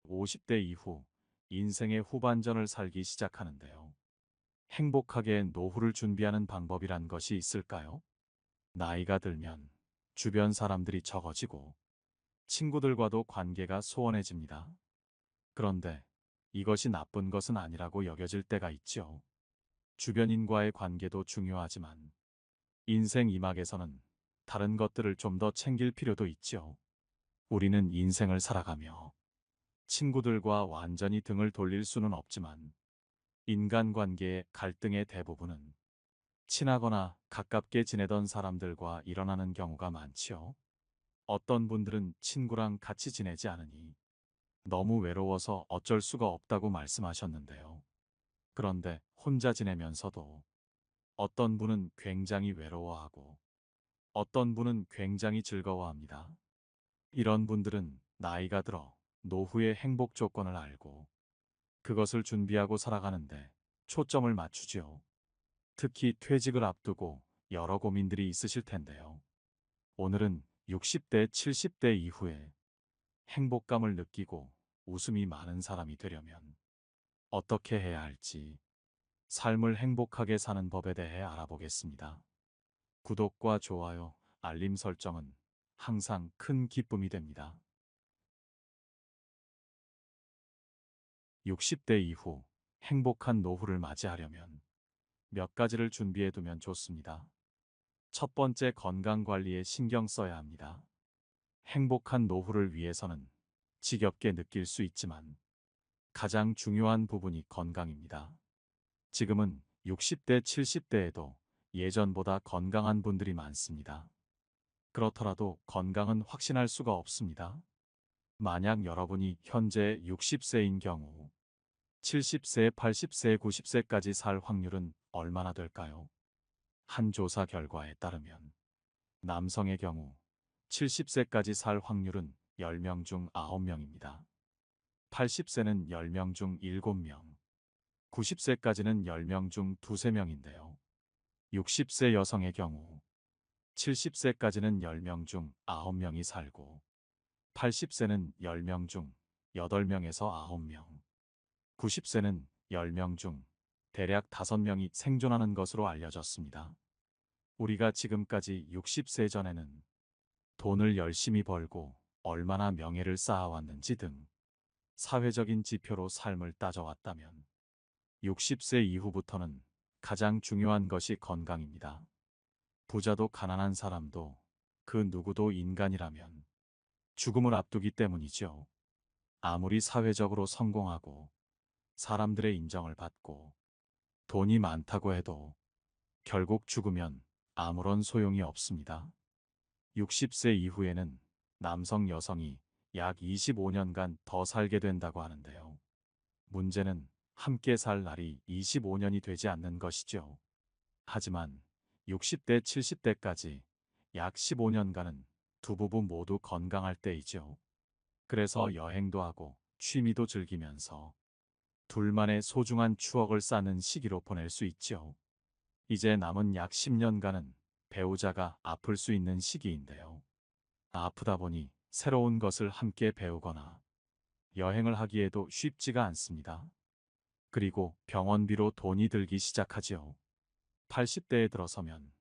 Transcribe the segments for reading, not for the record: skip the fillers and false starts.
50대 이후 인생의 후반전을 살기 시작하는데요. 행복하게 노후를 준비하는 방법이란 것이 있을까요? 나이가 들면 주변 사람들이 적어지고 친구들과도 관계가 소원해집니다. 그런데 이것이 나쁜 것은 아니라고 여겨질 때가 있죠. 주변인과의 관계도 중요하지만 인생 이막에서는 다른 것들을 좀 더 챙길 필요도 있죠. 우리는 인생을 살아가며 친구들과 완전히 등을 돌릴 수는 없지만 인간관계의 갈등의 대부분은 친하거나 가깝게 지내던 사람들과 일어나는 경우가 많지요. 어떤 분들은 친구랑 같이 지내지 않으니 너무 외로워서 어쩔 수가 없다고 말씀하셨는데요. 그런데 혼자 지내면서도 어떤 분은 굉장히 외로워하고 어떤 분은 굉장히 즐거워합니다. 이런 분들은 나이가 들어 노후의 행복 조건을 알고 그것을 준비하고 살아가는데 초점을 맞추지요. 특히 퇴직을 앞두고 여러 고민들이 있으실 텐데요. 오늘은 60대, 70대 이후에 행복감을 느끼고 웃음이 많은 사람이 되려면 어떻게 해야 할지 삶을 행복하게 사는 법에 대해 알아보겠습니다. 구독과 좋아요, 알림 설정은 항상 큰 기쁨이 됩니다. 60대 이후 행복한 노후를 맞이하려면 몇 가지를 준비해 두면 좋습니다. 첫 번째, 건강 관리에 신경 써야 합니다. 행복한 노후를 위해서는 지겹게 느낄 수 있지만 가장 중요한 부분이 건강입니다. 지금은 60대, 70대에도 예전보다 건강한 분들이 많습니다. 그렇더라도 건강은 확신할 수가 없습니다. 만약 여러분이 현재 60세인 경우 70세, 80세, 90세까지 살 확률은 얼마나 될까요? 한 조사 결과에 따르면 남성의 경우 70세까지 살 확률은 10명 중 9명입니다. 80세는 10명 중 7명, 90세까지는 10명 중 2~3명인데요. 60세 여성의 경우 70세까지는 10명 중 9명이 살고 80세는 10명 중 8명에서 9명, 90세는 10명 중 대략 5명이 생존하는 것으로 알려졌습니다. 우리가 지금까지 60세 전에는 돈을 열심히 벌고 얼마나 명예를 쌓아왔는지 등 사회적인 지표로 삶을 따져왔다면 60세 이후부터는 가장 중요한 것이 건강입니다. 부자도 가난한 사람도 그 누구도 인간이라면 죽음을 앞두기 때문이죠. 아무리 사회적으로 성공하고 사람들의 인정을 받고 돈이 많다고 해도 결국 죽으면 아무런 소용이 없습니다. 60세 이후에는 남성, 여성이 약 25년간 더 살게 된다고 하는데요. 문제는 함께 살 날이 25년이 되지 않는 것이죠. 하지만 60대, 70대까지 약 15년간은 두 부부 모두 건강할 때이죠. 그래서 여행도 하고 취미도 즐기면서 둘만의 소중한 추억을 쌓는 시기로 보낼 수 있죠. 이제 남은 약 10년간은 배우자가 아플 수 있는 시기인데요. 아프다 보니 새로운 것을 함께 배우거나 여행을 하기에도 쉽지가 않습니다. 그리고 병원비로 돈이 들기 시작하지요. 80대에 들어서면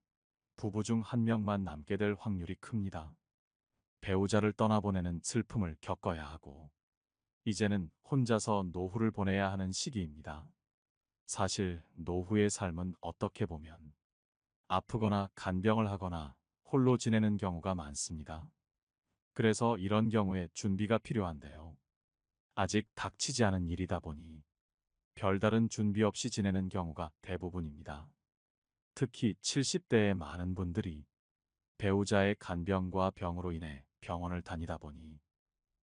부부 중 한 명만 남게 될 확률이 큽니다. 배우자를 떠나보내는 슬픔을 겪어야 하고 이제는 혼자서 노후를 보내야 하는 시기입니다. 사실 노후의 삶은 어떻게 보면 아프거나 간병을 하거나 홀로 지내는 경우가 많습니다. 그래서 이런 경우에 준비가 필요한데요. 아직 닥치지 않은 일이다 보니 별다른 준비 없이 지내는 경우가 대부분입니다. 특히 70대의 많은 분들이 배우자의 간병과 병으로 인해 병원을 다니다 보니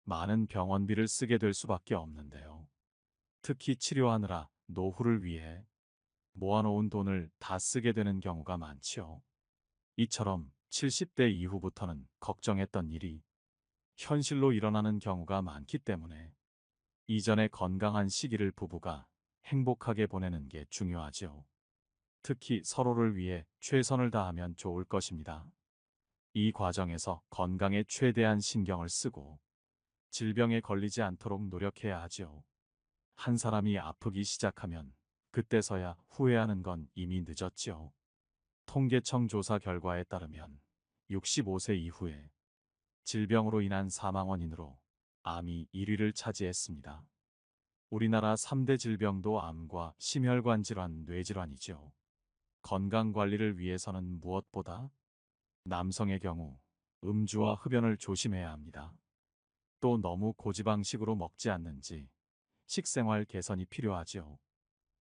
많은 병원비를 쓰게 될 수밖에 없는데요. 특히 치료하느라 노후를 위해 모아놓은 돈을 다 쓰게 되는 경우가 많지요. 이처럼 70대 이후부터는 걱정했던 일이 현실로 일어나는 경우가 많기 때문에 이전에 건강한 시기를 부부가 행복하게 보내는 게 중요하죠. 특히 서로를 위해 최선을 다하면 좋을 것입니다. 이 과정에서 건강에 최대한 신경을 쓰고 질병에 걸리지 않도록 노력해야 하지요. 한 사람이 아프기 시작하면 그때서야 후회하는 건 이미 늦었지요. 통계청 조사 결과에 따르면 65세 이후에 질병으로 인한 사망 원인으로 암이 1위를 차지했습니다. 우리나라 3대 질병도 암과 심혈관 질환, 뇌질환이죠. 건강 관리를 위해서는 무엇보다 남성의 경우 음주와 흡연을 조심해야 합니다. 또 너무 고지방식으로 먹지 않는지 식생활 개선이 필요하지요.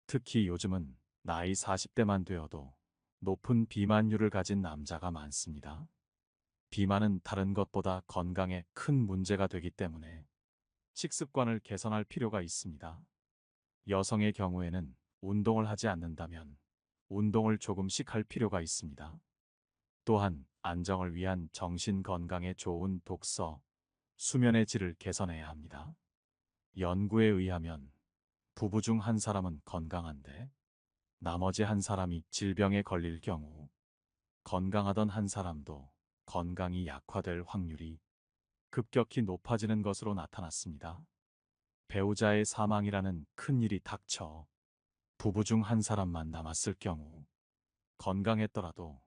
특히 요즘은 나이 40대만 되어도 높은 비만율을 가진 남자가 많습니다. 비만은 다른 것보다 건강에 큰 문제가 되기 때문에 식습관을 개선할 필요가 있습니다. 여성의 경우에는 운동을 하지 않는다면 운동을 조금씩 할 필요가 있습니다. 또한 안정을 위한 정신 건강에 좋은 독서, 수면의 질을 개선해야 합니다. 연구에 의하면 부부 중 한 사람은 건강한데 나머지 한 사람이 질병에 걸릴 경우 건강하던 한 사람도 건강이 약화될 확률이 급격히 높아지는 것으로 나타났습니다. 배우자의 사망이라는 큰 일이 닥쳐 부부 중 한 사람만 남았을 경우 건강했더라도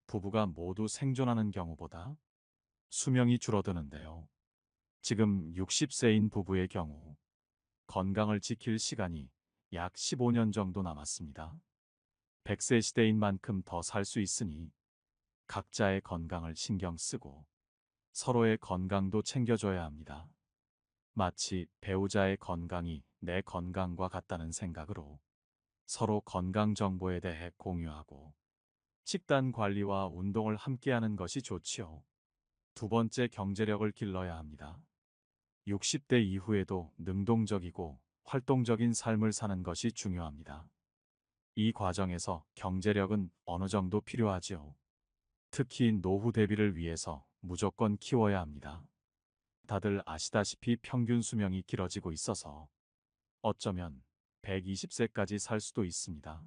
부부가 모두 생존하는 경우보다 수명이 줄어드는데요. 지금 60세인 부부의 경우 건강을 지킬 시간이 약 15년 정도 남았습니다. 100세 시대인 만큼 더 살 수 있으니 각자의 건강을 신경 쓰고 서로의 건강도 챙겨줘야 합니다. 마치 배우자의 건강이 내 건강과 같다는 생각으로 서로 건강 정보에 대해 공유하고 식단 관리와 운동을 함께하는 것이 좋지요. 두 번째, 경제력을 길러야 합니다. 60대 이후에도 능동적이고 활동적인 삶을 사는 것이 중요합니다. 이 과정에서 경제력은 어느 정도 필요하지요. 특히 노후 대비를 위해서 무조건 키워야 합니다. 다들 아시다시피 평균 수명이 길어지고 있어서 어쩌면 120세까지 살 수도 있습니다.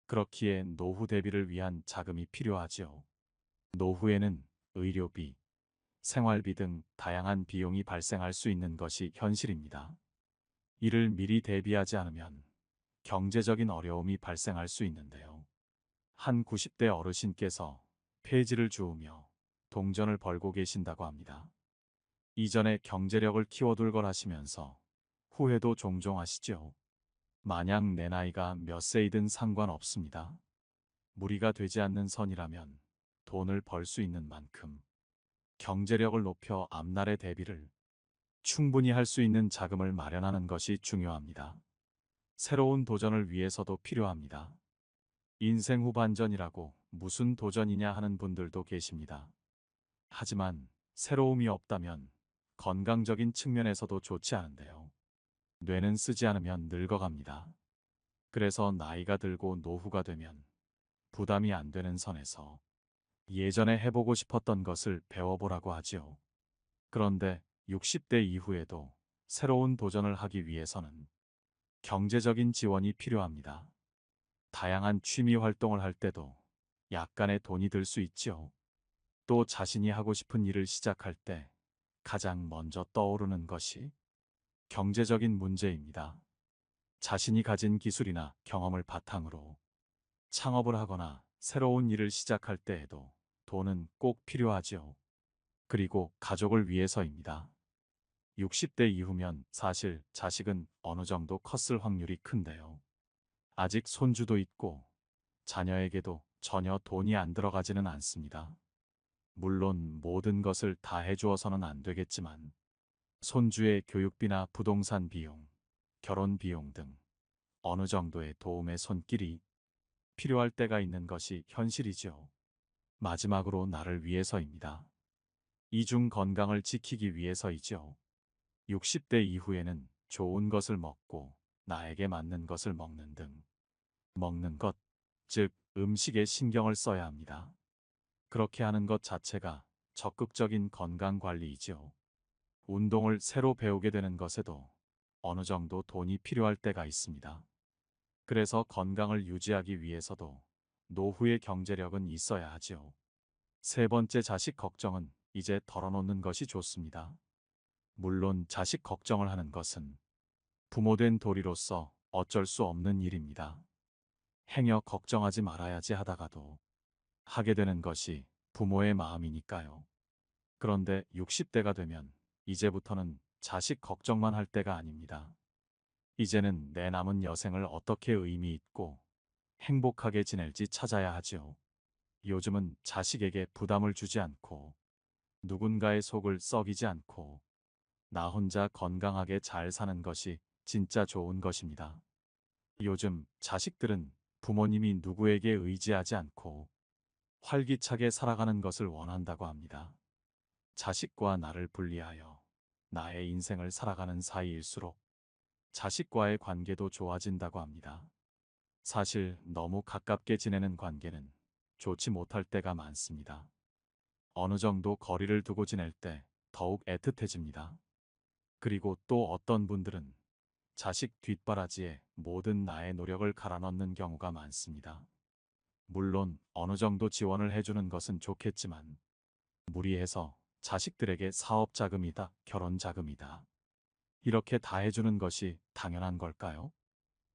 그렇기에 노후 대비를 위한 자금이 필요하지요. 노후에는 의료비, 생활비 등 다양한 비용이 발생할 수 있는 것이 현실입니다. 이를 미리 대비하지 않으면 경제적인 어려움이 발생할 수 있는데요. 한 90대 어르신께서 폐지를 주우며 동전을 벌고 계신다고 합니다. 이전에 경제력을 키워둘 걸 하시면서 후회도 종종 하시죠. 만약 내 나이가 몇 세이든 상관없습니다. 무리가 되지 않는 선이라면 돈을 벌 수 있는 만큼 경제력을 높여 앞날의 대비를 충분히 할 수 있는 자금을 마련하는 것이 중요합니다. 새로운 도전을 위해서도 필요합니다. 인생 후반전이라고 무슨 도전이냐 하는 분들도 계십니다. 하지만 새로움이 없다면 건강적인 측면에서도 좋지 않은데요. 뇌는 쓰지 않으면 늙어갑니다. 그래서 나이가 들고 노후가 되면 부담이 안 되는 선에서 예전에 해보고 싶었던 것을 배워보라고 하지요. 그런데 60대 이후에도 새로운 도전을 하기 위해서는 경제적인 지원이 필요합니다. 다양한 취미 활동을 할 때도 약간의 돈이 들 수 있지요. 또 자신이 하고 싶은 일을 시작할 때 가장 먼저 떠오르는 것이 경제적인 문제입니다. 자신이 가진 기술이나 경험을 바탕으로 창업을 하거나 새로운 일을 시작할 때에도 돈은 꼭 필요하지요. 그리고 가족을 위해서입니다. 60대 이후면 사실 자식은 어느 정도 컸을 확률이 큰데요. 아직 손주도 있고 자녀에게도 전혀 돈이 안 들어가지는 않습니다. 물론 모든 것을 다 해주어서는 안 되겠지만 손주의 교육비나 부동산 비용, 결혼 비용 등 어느 정도의 도움의 손길이 필요할 때가 있는 것이 현실이죠. 마지막으로 나를 위해서입니다. 이중 건강을 지키기 위해서이죠. 60대 이후에는 좋은 것을 먹고 나에게 맞는 것을 먹는 등 먹는 것, 즉 음식에 신경을 써야 합니다. 그렇게 하는 것 자체가 적극적인 건강 관리이지요. 운동을 새로 배우게 되는 것에도 어느 정도 돈이 필요할 때가 있습니다. 그래서 건강을 유지하기 위해서도 노후의 경제력은 있어야 하지요. 세 번째, 자식 걱정은 이제 덜어놓는 것이 좋습니다. 물론 자식 걱정을 하는 것은 부모된 도리로서 어쩔 수 없는 일입니다. 행여 걱정하지 말아야지 하다가도 하게 되는 것이 부모의 마음이니까요. 그런데 60대가 되면 이제부터는 자식 걱정만 할 때가 아닙니다. 이제는 내 남은 여생을 어떻게 의미 있고 행복하게 지낼지 찾아야 하지요. 요즘은 자식에게 부담을 주지 않고 누군가의 속을 썩이지 않고 나 혼자 건강하게 잘 사는 것이 진짜 좋은 것입니다. 요즘 자식들은 부모님이 누구에게 의지하지 않고 활기차게 살아가는 것을 원한다고 합니다. 자식과 나를 분리하여 나의 인생을 살아가는 사이일수록 자식과의 관계도 좋아진다고 합니다. 사실 너무 가깝게 지내는 관계는 좋지 못할 때가 많습니다. 어느 정도 거리를 두고 지낼 때 더욱 애틋해집니다. 그리고 또 어떤 분들은 자식 뒷바라지에 모든 나의 노력을 갈아넣는 경우가 많습니다. 물론 어느 정도 지원을 해주는 것은 좋겠지만 무리해서 자식들에게 사업 자금이다, 결혼 자금이다. 이렇게 다 해주는 것이 당연한 걸까요?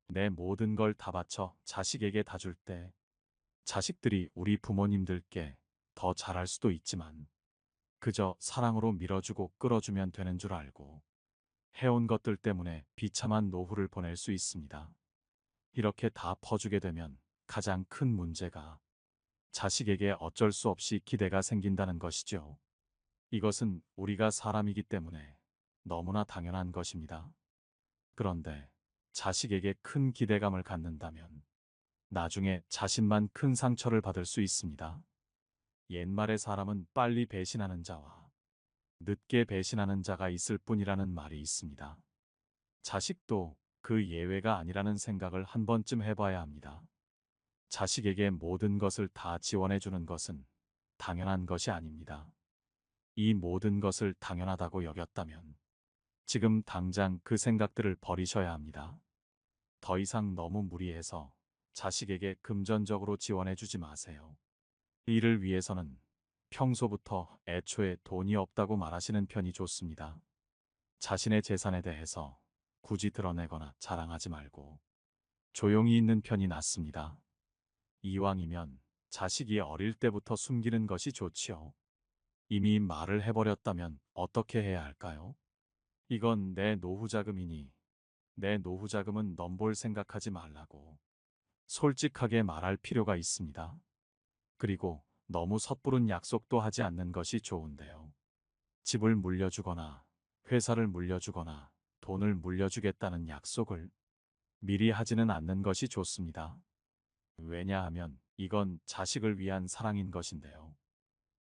내 모든 걸 다 바쳐 자식에게 다 줄 때 자식들이 우리 부모님들께 더 잘할 수도 있지만 그저 사랑으로 밀어주고 끌어주면 되는 줄 알고 해온 것들 때문에 비참한 노후를 보낼 수 있습니다. 이렇게 다 퍼주게 되면 가장 큰 문제가 자식에게 어쩔 수 없이 기대가 생긴다는 것이죠. 이것은 우리가 사람이기 때문에 너무나 당연한 것입니다. 그런데 자식에게 큰 기대감을 갖는다면 나중에 자신만 큰 상처를 받을 수 있습니다. 옛말에 사람은 빨리 배신하는 자와 늦게 배신하는 자가 있을 뿐이라는 말이 있습니다. 자식도 그 예외가 아니라는 생각을 한 번쯤 해봐야 합니다. 자식에게 모든 것을 다 지원해 주는 것은 당연한 것이 아닙니다. 이 모든 것을 당연하다고 여겼다면 지금 당장 그 생각들을 버리셔야 합니다. 더 이상 너무 무리해서 자식에게 금전적으로 지원해 주지 마세요. 이를 위해서는 평소부터 애초에 돈이 없다고 말하시는 편이 좋습니다. 자신의 재산에 대해서 굳이 드러내거나 자랑하지 말고 조용히 있는 편이 낫습니다. 이왕이면 자식이 어릴 때부터 숨기는 것이 좋지요. 이미 말을 해버렸다면 어떻게 해야 할까요? 이건 내 노후자금이니 내 노후자금은 넘볼 생각하지 말라고 솔직하게 말할 필요가 있습니다. 그리고 너무 섣부른 약속도 하지 않는 것이 좋은데요. 집을 물려주거나 회사를 물려주거나 돈을 물려주겠다는 약속을 미리 하지는 않는 것이 좋습니다. 왜냐하면 이건 자식을 위한 사랑인 것인데요.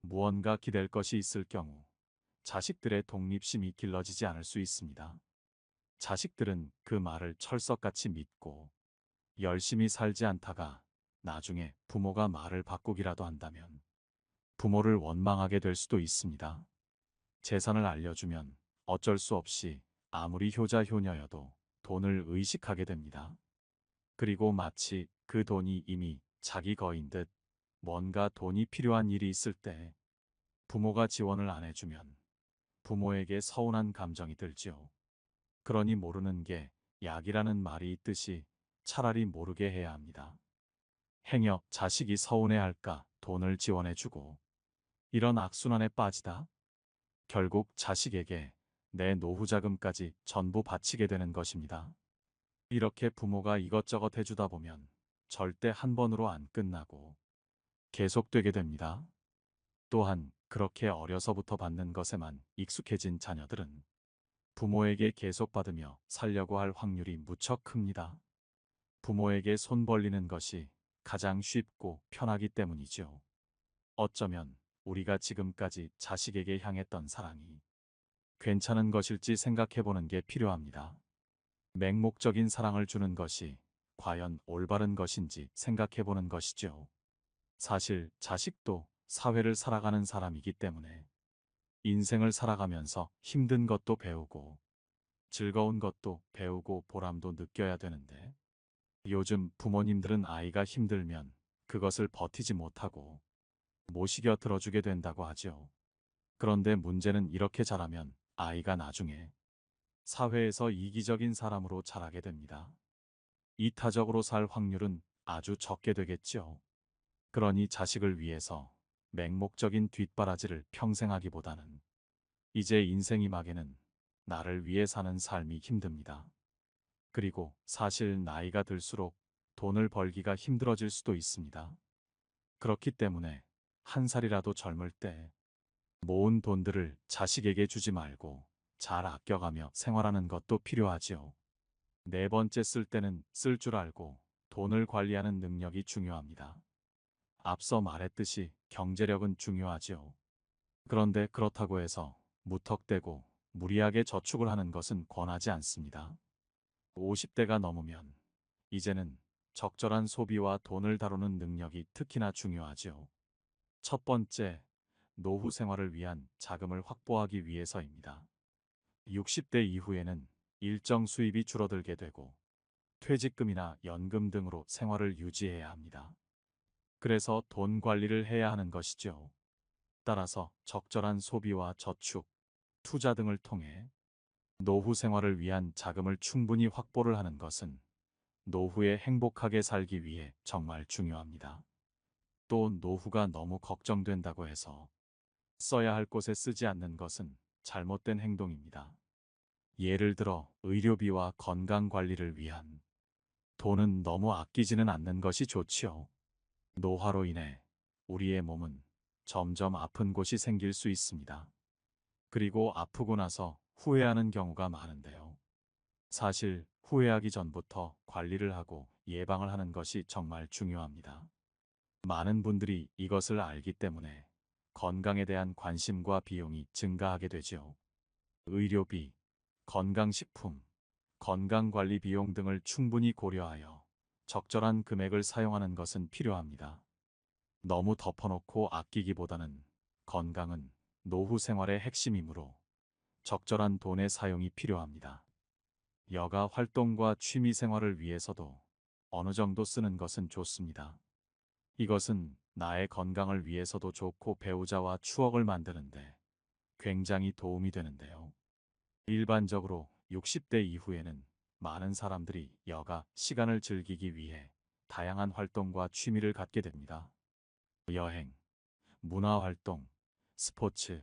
무언가 기댈 것이 있을 경우 자식들의 독립심이 길러지지 않을 수 있습니다. 자식들은 그 말을 철석같이 믿고 열심히 살지 않다가 나중에 부모가 말을 바꾸기라도 한다면 부모를 원망하게 될 수도 있습니다. 재산을 알려주면 어쩔 수 없이 아무리 효자 효녀여도 돈을 의식하게 됩니다. 그리고 마치 그 돈이 이미 자기 거인 듯 뭔가 돈이 필요한 일이 있을 때 부모가 지원을 안 해주면 부모에게 서운한 감정이 들지요. 그러니 모르는 게 약이라는 말이 있듯이 차라리 모르게 해야 합니다. 행여 자식이 서운해할까 돈을 지원해주고 이런 악순환에 빠지다 결국 자식에게 내 노후자금까지 전부 바치게 되는 것입니다. 이렇게 부모가 이것저것 해주다 보면 절대 한 번으로 안 끝나고 계속되게 됩니다. 또한 그렇게 어려서부터 받는 것에만 익숙해진 자녀들은 부모에게 계속 받으며 살려고 할 확률이 무척 큽니다. 부모에게 손 벌리는 것이 가장 쉽고 편하기 때문이죠. 어쩌면 우리가 지금까지 자식에게 향했던 사랑이 괜찮은 것일지 생각해보는 게 필요합니다. 맹목적인 사랑을 주는 것이 과연 올바른 것인지 생각해보는 것이죠. 사실 자식도 사회를 살아가는 사람이기 때문에 인생을 살아가면서 힘든 것도 배우고 즐거운 것도 배우고 보람도 느껴야 되는데 요즘 부모님들은 아이가 힘들면 그것을 버티지 못하고 모시겨 들어주게 된다고 하죠. 그런데 문제는 이렇게 자라면 아이가 나중에 사회에서 이기적인 사람으로 자라게 됩니다. 이타적으로 살 확률은 아주 적게 되겠죠. 그러니 자식을 위해서 맹목적인 뒷바라지를 평생 하기보다는 이제 인생이 막에는 나를 위해 사는 삶이 힘듭니다. 그리고 사실 나이가 들수록 돈을 벌기가 힘들어질 수도 있습니다. 그렇기 때문에 한 살이라도 젊을 때 모은 돈들을 자식에게 주지 말고 잘 아껴가며 생활하는 것도 필요하지요. 네 번째, 쓸 때는 쓸 줄 알고 돈을 관리하는 능력이 중요합니다. 앞서 말했듯이 경제력은 중요하지요. 그런데 그렇다고 해서 무턱대고 무리하게 저축을 하는 것은 권하지 않습니다. 50대가 넘으면 이제는 적절한 소비와 돈을 다루는 능력이 특히나 중요하지요. 첫 번째, 노후 생활을 위한 자금을 확보하기 위해서입니다. 60대 이후에는 일정 수입이 줄어들게 되고 퇴직금이나 연금 등으로 생활을 유지해야 합니다. 그래서 돈 관리를 해야 하는 것이죠. 따라서 적절한 소비와 저축, 투자 등을 통해 노후 생활을 위한 자금을 충분히 확보를 하는 것은 노후에 행복하게 살기 위해 정말 중요합니다. 또 노후가 너무 걱정된다고 해서 써야 할 곳에 쓰지 않는 것은 잘못된 행동입니다. 예를 들어 의료비와 건강 관리를 위한 돈은 너무 아끼지는 않는 것이 좋지요. 노화로 인해 우리의 몸은 점점 아픈 곳이 생길 수 있습니다. 그리고 아프고 나서 후회하는 경우가 많은데요. 사실 후회하기 전부터 관리를 하고 예방을 하는 것이 정말 중요합니다. 많은 분들이 이것을 알기 때문에 건강에 대한 관심과 비용이 증가하게 되지요. 의료비, 건강식품, 건강관리 비용 등을 충분히 고려하여 적절한 금액을 사용하는 것은 필요합니다. 너무 덮어놓고 아끼기보다는 건강은 노후 생활의 핵심이므로 적절한 돈의 사용이 필요합니다. 여가 활동과 취미 생활을 위해서도 어느 정도 쓰는 것은 좋습니다. 이것은 나의 건강을 위해서도 좋고 배우자와 추억을 만드는데 굉장히 도움이 되는데요. 일반적으로 60대 이후에는 많은 사람들이 여가 시간을 즐기기 위해 다양한 활동과 취미를 갖게 됩니다. 여행, 문화활동, 스포츠,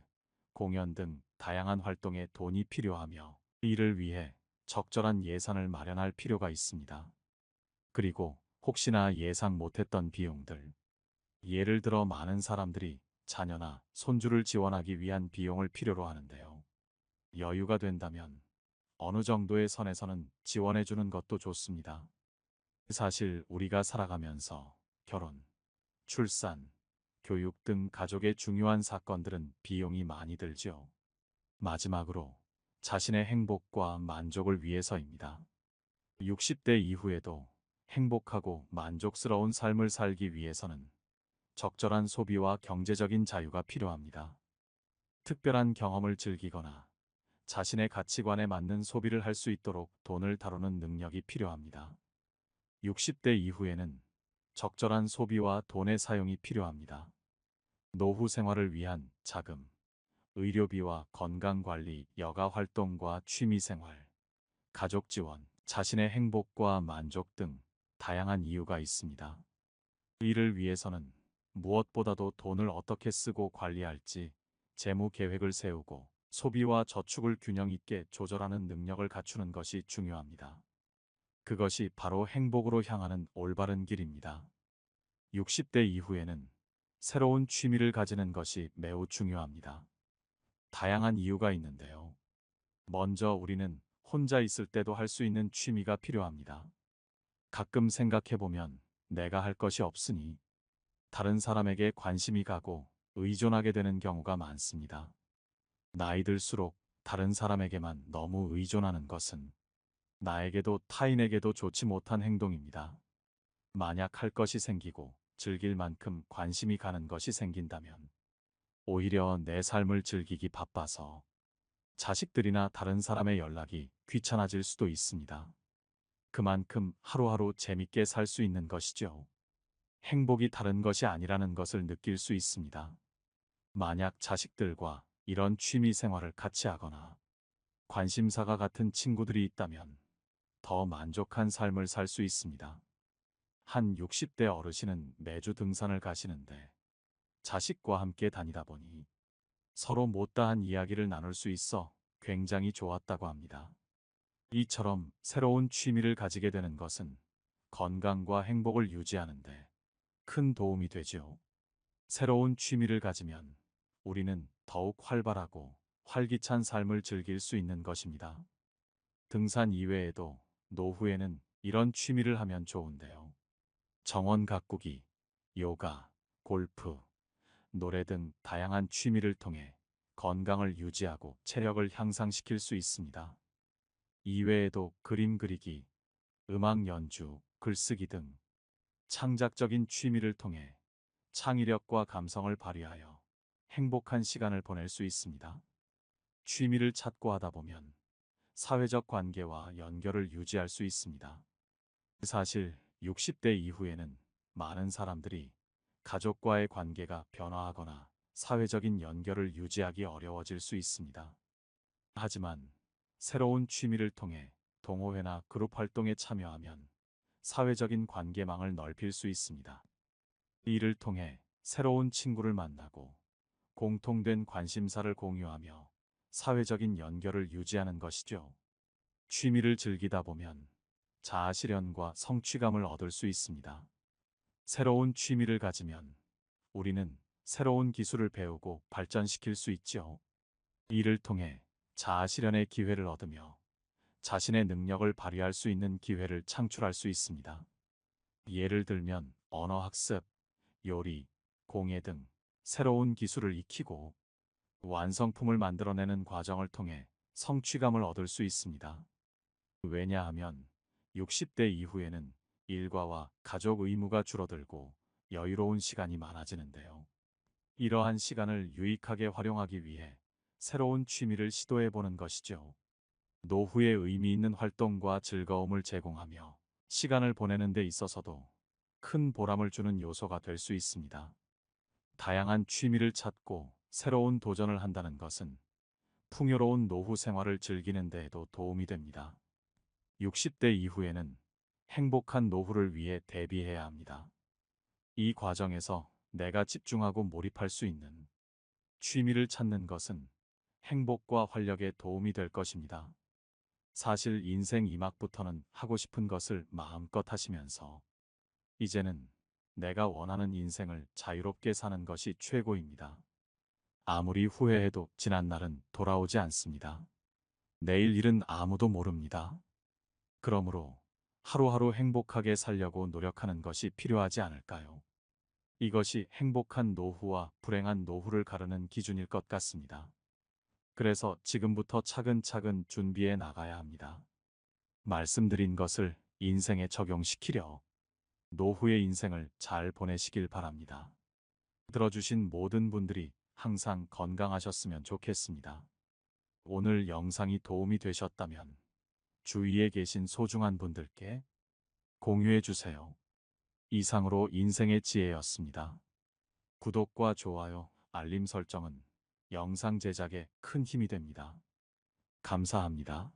공연 등 다양한 활동에 돈이 필요하며 이를 위해 적절한 예산을 마련할 필요가 있습니다. 그리고 혹시나 예상 못했던 비용들, 예를 들어 많은 사람들이 자녀나 손주를 지원하기 위한 비용을 필요로 하는데요. 여유가 된다면 어느 정도의 선에서는 지원해 주는 것도 좋습니다. 사실 우리가 살아가면서 결혼, 출산, 교육 등 가족의 중요한 사건들은 비용이 많이 들죠. 마지막으로 자신의 행복과 만족을 위해서입니다. 60대 이후에도 행복하고 만족스러운 삶을 살기 위해서는 적절한 소비와 경제적인 자유가 필요합니다. 특별한 경험을 즐기거나 자신의 가치관에 맞는 소비를 할 수 있도록 돈을 다루는 능력이 필요합니다. 60대 이후에는 적절한 소비와 돈의 사용이 필요합니다. 노후 생활을 위한 자금, 의료비와 건강관리, 여가 활동과 취미생활, 가족 지원, 자신의 행복과 만족 등 다양한 이유가 있습니다. 이를 위해서는 무엇보다도 돈을 어떻게 쓰고 관리할지 재무 계획을 세우고 소비와 저축을 균형 있게 조절하는 능력을 갖추는 것이 중요합니다. 그것이 바로 행복으로 향하는 올바른 길입니다. 60대 이후에는 새로운 취미를 가지는 것이 매우 중요합니다. 다양한 이유가 있는데요. 먼저 우리는 혼자 있을 때도 할 수 있는 취미가 필요합니다. 가끔 생각해보면 내가 할 것이 없으니 다른 사람에게 관심이 가고 의존하게 되는 경우가 많습니다. 나이 들수록 다른 사람에게만 너무 의존하는 것은 나에게도 타인에게도 좋지 못한 행동입니다. 만약 할 것이 생기고 즐길 만큼 관심이 가는 것이 생긴다면 오히려 내 삶을 즐기기 바빠서 자식들이나 다른 사람의 연락이 귀찮아질 수도 있습니다. 그만큼 하루하루 재밌게 살 수 있는 것이죠. 행복이 다른 것이 아니라는 것을 느낄 수 있습니다. 만약 자식들과 이런 취미 생활을 같이 하거나 관심사가 같은 친구들이 있다면 더 만족한 삶을 살 수 있습니다. 한 60대 어르신은 매주 등산을 가시는데 자식과 함께 다니다 보니 서로 못다한 이야기를 나눌 수 있어 굉장히 좋았다고 합니다. 이처럼 새로운 취미를 가지게 되는 것은 건강과 행복을 유지하는데 큰 도움이 되지요. 새로운 취미를 가지면 우리는 더욱 활발하고 활기찬 삶을 즐길 수 있는 것입니다. 등산 이외에도 노후에는 이런 취미를 하면 좋은데요. 정원 가꾸기, 요가, 골프, 노래 등 다양한 취미를 통해 건강을 유지하고 체력을 향상시킬 수 있습니다. 이외에도 그림 그리기, 음악 연주, 글쓰기 등 창작적인 취미를 통해 창의력과 감성을 발휘하여 행복한 시간을 보낼 수 있습니다. 취미를 찾고 하다 보면 사회적 관계와 연결을 유지할 수 있습니다. 사실 60대 이후에는 많은 사람들이 가족과의 관계가 변화하거나 사회적인 연결을 유지하기 어려워질 수 있습니다. 하지만 새로운 취미를 통해 동호회나 그룹 활동에 참여하면 사회적인 관계망을 넓힐 수 있습니다. 이를 통해 새로운 친구를 만나고 공통된 관심사를 공유하며 사회적인 연결을 유지하는 것이죠. 취미를 즐기다 보면 자아실현과 성취감을 얻을 수 있습니다. 새로운 취미를 가지면 우리는 새로운 기술을 배우고 발전시킬 수 있죠. 이를 통해 자아실현의 기회를 얻으며 자신의 능력을 발휘할 수 있는 기회를 창출할 수 있습니다. 예를 들면 언어학습, 요리, 공예 등 새로운 기술을 익히고 완성품을 만들어내는 과정을 통해 성취감을 얻을 수 있습니다. 왜냐하면 60대 이후에는 일과와 가족 의무가 줄어들고 여유로운 시간이 많아지는데요. 이러한 시간을 유익하게 활용하기 위해 새로운 취미를 시도해 보는 것이죠. 노후에 의미 있는 활동과 즐거움을 제공하며 시간을 보내는 데 있어서도 큰 보람을 주는 요소가 될 수 있습니다. 다양한 취미를 찾고 새로운 도전을 한다는 것은 풍요로운 노후 생활을 즐기는 데에도 도움이 됩니다. 60대 이후에는 행복한 노후를 위해 대비해야 합니다. 이 과정에서 내가 집중하고 몰입할 수 있는 취미를 찾는 것은 행복과 활력에 도움이 될 것입니다. 사실 인생 이막부터는 하고 싶은 것을 마음껏 하시면서 이제는 내가 원하는 인생을 자유롭게 사는 것이 최고입니다. 아무리 후회해도 지난 날은 돌아오지 않습니다. 내일 일은 아무도 모릅니다. 그러므로 하루하루 행복하게 살려고 노력하는 것이 필요하지 않을까요? 이것이 행복한 노후와 불행한 노후를 가르는 기준일 것 같습니다. 그래서 지금부터 차근차근 준비해 나가야 합니다. 말씀드린 것을 인생에 적용시키려 노후의 인생을 잘 보내시길 바랍니다. 들어주신 모든 분들이 항상 건강하셨으면 좋겠습니다. 오늘 영상이 도움이 되셨다면 주위에 계신 소중한 분들께 공유해 주세요. 이상으로 인생의 지혜였습니다. 구독과 좋아요, 알림 설정은 영상 제작에 큰 힘이 됩니다. 감사합니다.